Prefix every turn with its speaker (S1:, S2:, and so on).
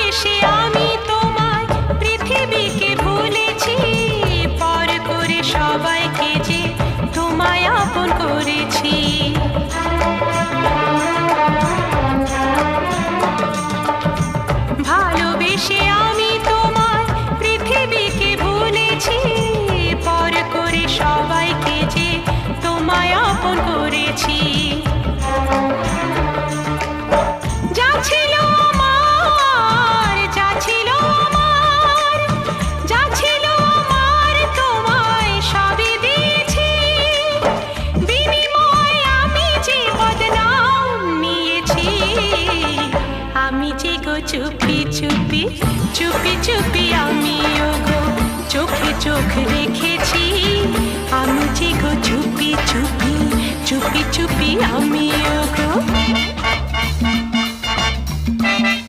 S1: ভালোবেসে আমি তোমায় পৃথিবীকে ভুলেছি, পর করে সবাইকে যে তোমায় আপন করেছি। ভালোবেসে আমি তোমায় পৃথিবীকে ভুলেছি, পর করে সবাইকে যে তোমায় আপন করেছি। যা ছিল আমার, যা ছিল আমার, যা ছিল আমার তোমায় সবই দিয়েছি, বিনিময়ে আমি যে বদনাম নিয়েছি। আমি যে গো চুপি চুপি চুপি চুপি আমিও গো চোখে চোখ রেখেছি, আমি যে গো চুপি চুপি চুপি চুপি আমিও গো।